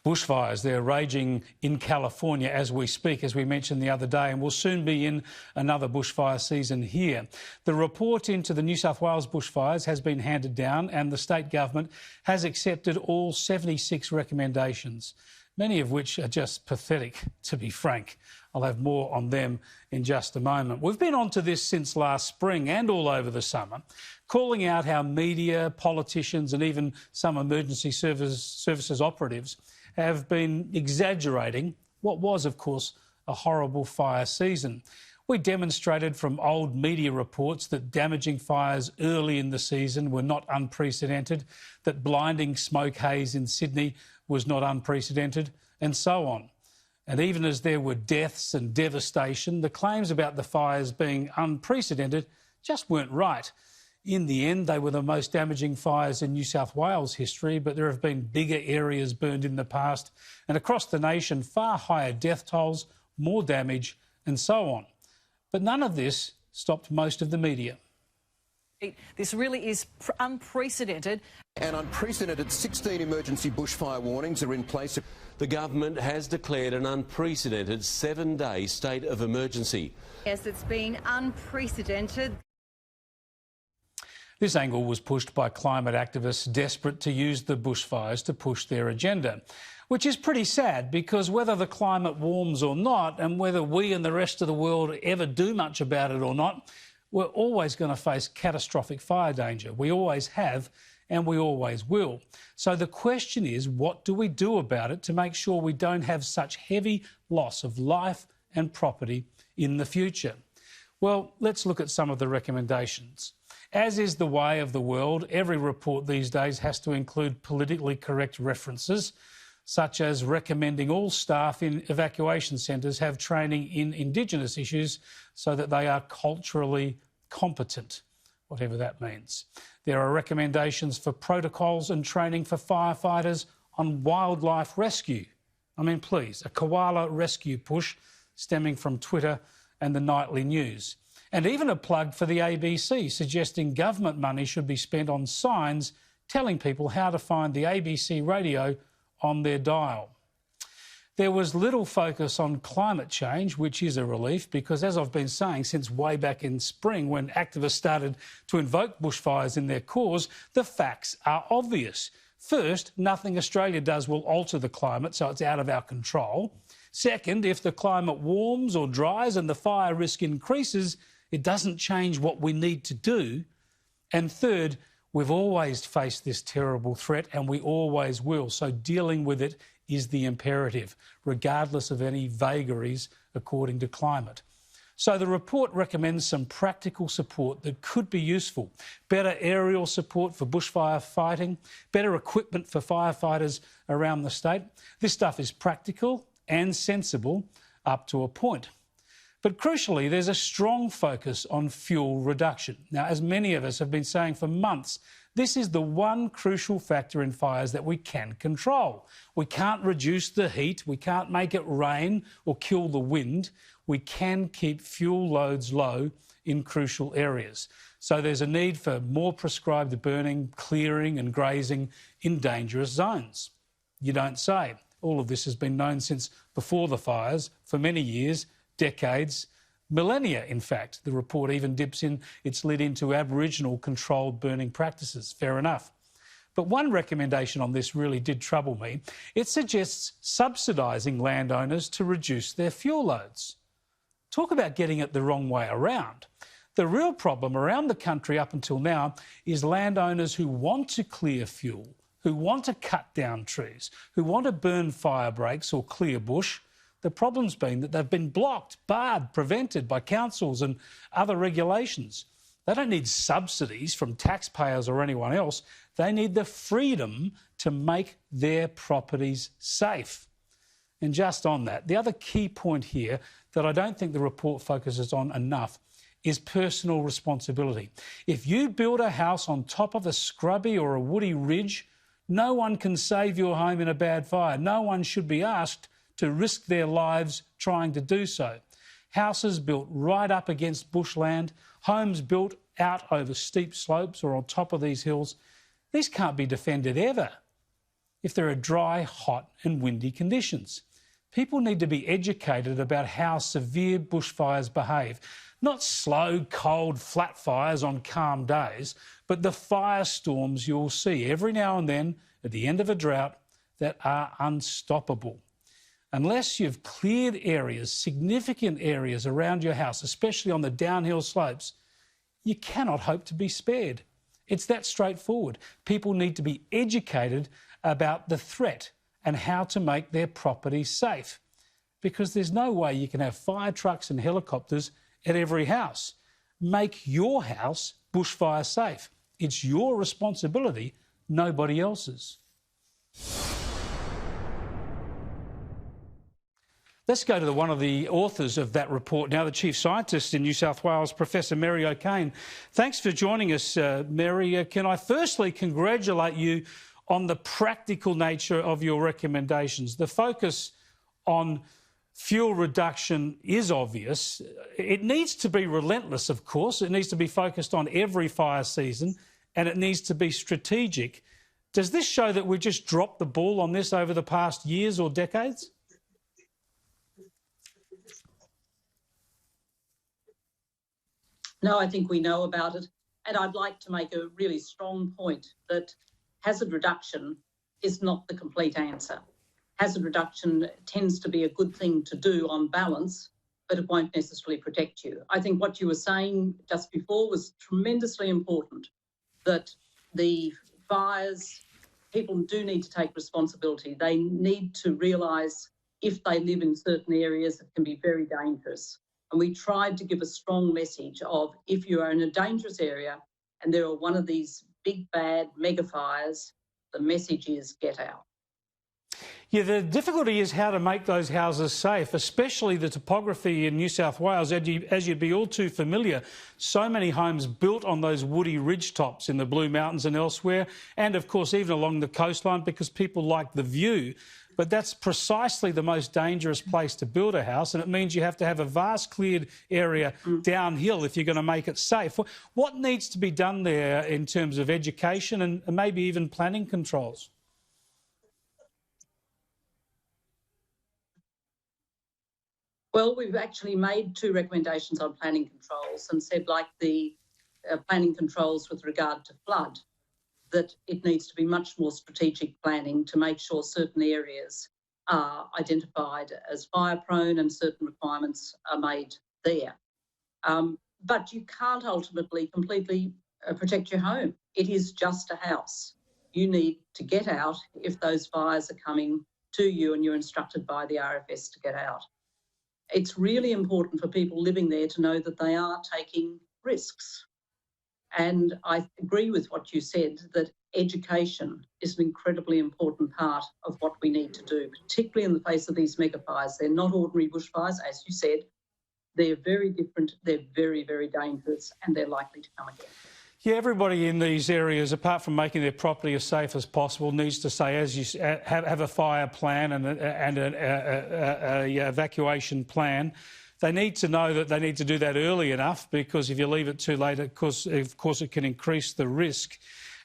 Bushfires, they're raging in California as we speak, as we mentioned the other day, and we'll soon be in another bushfire season here. The report into the New South Wales bushfires has been handed down and the state government has accepted all 76 recommendations, many of which are just pathetic, to be frank. I'll have more on them in just a moment. We've been onto this since last spring and all over the summer, calling out how media, politicians and even some emergency services operatives have been exaggerating what was, of course, a horrible fire season. We demonstrated from old media reports that damaging fires early in the season were not unprecedented, that blinding smoke haze in Sydney was not unprecedented, and so on. And even as there were deaths and devastation, the claims about the fires being unprecedented just weren't right. In the end, they were the most damaging fires in New South Wales history, but there have been bigger areas burned in the past, and across the nation, far higher death tolls, more damage, and so on. But none of this stopped most of the media. This really is unprecedented. An unprecedented 16 emergency bushfire warnings are in place. The government has declared an unprecedented 7-day state of emergency. Yes, it's been unprecedented. This angle was pushed by climate activists desperate to use the bushfires to push their agenda, which is pretty sad because whether the climate warms or not, and whether we and the rest of the world ever do much about it or not, we're always going to face catastrophic fire danger. We always have and we always will. So the question is, what do we do about it to make sure we don't have such heavy loss of life and property in the future? Well, let's look at some of the recommendations. As is the way of the world, every report these days has to include politically correct references, such as recommending all staff in evacuation centres have training in Indigenous issues so that they are culturally competent, whatever that means. There are recommendations for protocols and training for firefighters on wildlife rescue. I mean, please, a koala rescue push stemming from Twitter and the nightly news. And even a plug for the ABC, suggesting government money should be spent on signs telling people how to find the ABC radio on their dial. There was little focus on climate change, which is a relief because, as I've been saying since way back in spring when activists started to invoke bushfires in their cause, the facts are obvious. First, nothing Australia does will alter the climate, so it's out of our control. Second, if the climate warms or dries and the fire risk increases, it doesn't change what we need to do. And third, we've always faced this terrible threat and we always will, so dealing with it is the imperative, regardless of any vagaries according to climate. So the report recommends some practical support that could be useful. Better aerial support for bushfire fighting, better equipment for firefighters around the state. This stuff is practical and sensible up to a point. But crucially, there's a strong focus on fuel reduction. Now, as many of us have been saying for months, this is the one crucial factor in fires that we can control. We can't reduce the heat, we can't make it rain or kill the wind. We can keep fuel loads low in crucial areas. So there's a need for more prescribed burning, clearing and grazing in dangerous zones. You don't say. All of this has been known since before the fires, for many years, decades, millennia, in fact. The report even dips in its lid into Aboriginal controlled burning practices. Fair enough. But one recommendation on this really did trouble me. It suggests subsidising landowners to reduce their fuel loads. Talk about getting it the wrong way around. The real problem around the country up until now is landowners who want to clear fuel, who want to cut down trees, who want to burn fire breaks or clear bush. The problem's been that they've been blocked, barred, prevented by councils and other regulations. They don't need subsidies from taxpayers or anyone else. They need the freedom to make their properties safe. And just on that, the other key point here that I don't think the report focuses on enough is personal responsibility. If you build a house on top of a scrubby or a woody ridge, no one can save your home in a bad fire. No one should be asked to risk their lives trying to do so. Houses built right up against bushland, homes built out over steep slopes or on top of these hills, these can't be defended ever. if there are dry, hot and windy conditions. People need to be educated about how severe bushfires behave. Not slow, cold, flat fires on calm days, but the firestorms you'll see every now and then at the end of a drought that are unstoppable. Unless you've cleared areas, significant areas around your house, especially on the downhill slopes, you cannot hope to be spared. It's that straightforward. People need to be educated about the threat and how to make their property safe, because there's no way you can have fire trucks and helicopters at every house. Make your house bushfire safe. It's your responsibility, nobody else's. Let's go to one of the authors of that report now, the Chief Scientist in New South Wales, Professor Mary O'Kane. Thanks for joining us, Mary. Can I firstly congratulate you on the practical nature of your recommendations? The focus on fuel reduction is obvious. It needs to be relentless, of course. It needs to be focused on every fire season, and it needs to be strategic. Does this show that we've just dropped the ball on this over the past years or decades? No, I think we know about it. And I'd like to make a really strong point that hazard reduction is not the complete answer. Hazard reduction tends to be a good thing to do on balance, but it won't necessarily protect you. I think what you were saying just before was tremendously important, that the fires, people do need to take responsibility. They need to realise if they live in certain areas, it can be very dangerous. And we tried to give a strong message of, if you are in a dangerous area and there are one of these big, bad mega fires, the message is get out. Yeah, the difficulty is how to make those houses safe, especially the topography in New South Wales. As you'd be all too familiar, so many homes built on those woody ridge tops in the Blue Mountains and elsewhere, and of course even along the coastline, because people like the view. But that's precisely the most dangerous place to build a house, and it means you have to have a vast cleared area downhill if you're going to make it safe. What needs to be done there in terms of education and maybe even planning controls? Well, we've actually made 2 recommendations on planning controls and said, like the planning controls with regard to flood, that it needs to be much more strategic planning to make sure certain areas are identified as fire prone and certain requirements are made there. But you can't ultimately completely protect your home. It is just a house. You need to get out if those fires are coming to you and you're instructed by the RFS to get out. It's really important for people living there to know that they are taking risks. And I agree with what you said, that education is an incredibly important part of what we need to do, particularly in the face of these mega fires. They're not ordinary bushfires, as you said. They're very different, they're very, very dangerous, and they're likely to come again. Yeah, everybody in these areas, apart from making their property as safe as possible, needs to say, as you have a fire plan and an evacuation plan. They need to know that they need to do that early enough, because if you leave it too late, of course it can increase the risk.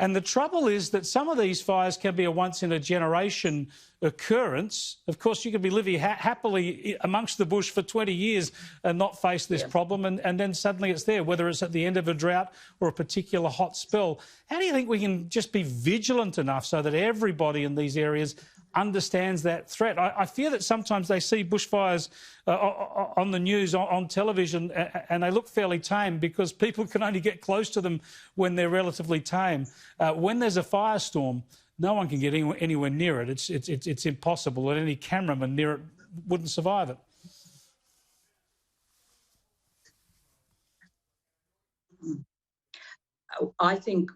And the trouble is that some of these fires can be a once-in-a-generation occurrence. Of course, you could be living happily amongst the bush for 20 years and not face this problem, and then suddenly it's there, whether it's at the end of a drought or a particular hot spell. How do you think we can just be vigilant enough so that everybody in these areas understands that threat? I fear that sometimes they see bushfires on the news, on television, and they look fairly tame because people can only get close to them when they're relatively tame. When there's a firestorm, no one can get anywhere near it. It's impossible, and any cameraman near it wouldn't survive it. I think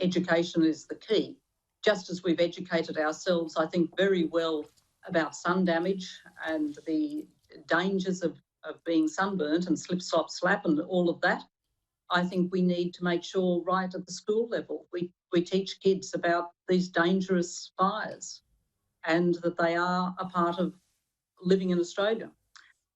education is the key. Just as we've educated ourselves, I think, very well about sun damage and the dangers of being sunburnt and slip, slop, slap and all of that, I think we need to make sure right at the school level we teach kids about these dangerous fires and that they are a part of living in Australia.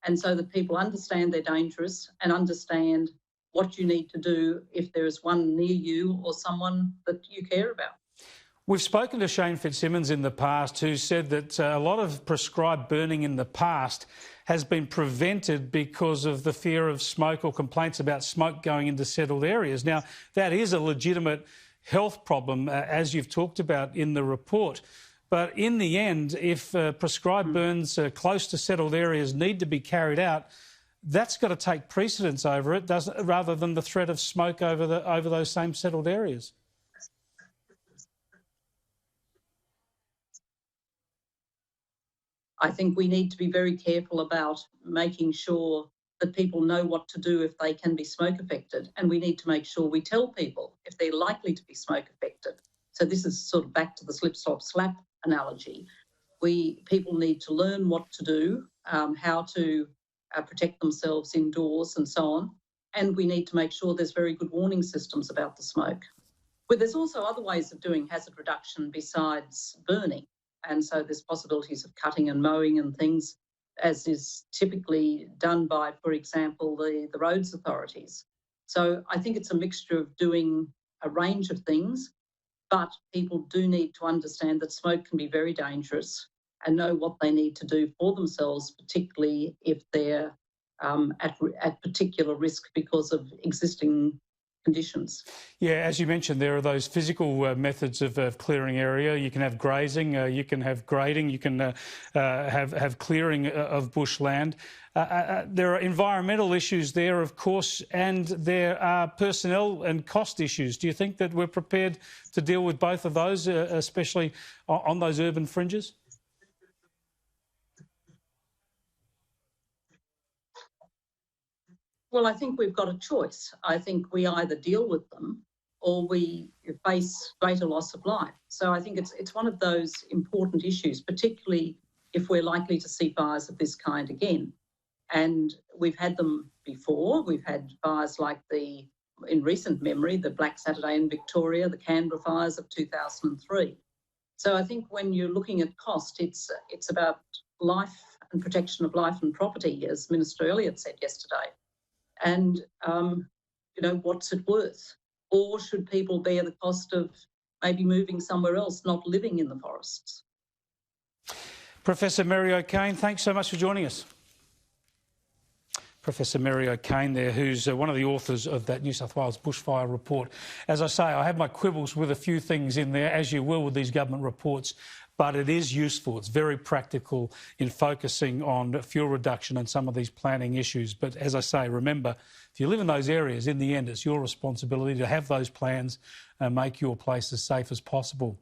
And so that people understand they're dangerous and understand what you need to do if there is one near you or someone that you care about. We've spoken to Shane Fitzsimmons in the past, who said that a lot of prescribed burning in the past has been prevented because of the fear of smoke or complaints about smoke going into settled areas. Now, that is a legitimate health problem, as you've talked about in the report. But in the end, if prescribed burns close to settled areas need to be carried out, that's got to take precedence over it, rather than the threat of smoke over those same settled areas. I think we need to be very careful about making sure that people know what to do if they can be smoke affected, and we need to make sure we tell people if they're likely to be smoke affected. So this is sort of back to the slip, slop, slap analogy. People need to learn what to do, how to protect themselves indoors and so on, and we need to make sure there's very good warning systems about the smoke. But there's also other ways of doing hazard reduction besides burning. And so there's possibilities of cutting and mowing and things, as is typically done by, for example, the roads authorities. So I think it's a mixture of doing a range of things, but people do need to understand that smoke can be very dangerous and know what they need to do for themselves, particularly if they're at particular risk because of existing conditions. Yeah, as you mentioned, there are those physical methods of clearing area. You can have grazing, you can have grading, you can have clearing of bushland. There are environmental issues there, of course, and there are personnel and cost issues. Do you think that we're prepared to deal with both of those, especially on those urban fringes? Well, I think we've got a choice. I think we either deal with them or we face greater loss of life. So I think it's one of those important issues, particularly if we're likely to see fires of this kind again. And we've had them before. We've had fires like in recent memory, the Black Saturday in Victoria, the Canberra fires of 2003. So I think when you're looking at cost, it's about life and protection of life and property, as Minister Elliott said yesterday. And, what's it worth? Or should people bear the cost of maybe moving somewhere else, not living in the forests? Professor Mary O'Kane, thanks so much for joining us. Professor Mary O'Kane there, who's one of the authors of that New South Wales bushfire report. As I say, I have my quibbles with a few things in there, as you will with these government reports, but it is useful. It's very practical in focusing on fuel reduction and some of these planning issues. But as I say, remember, if you live in those areas, in the end, it's your responsibility to have those plans and make your place as safe as possible.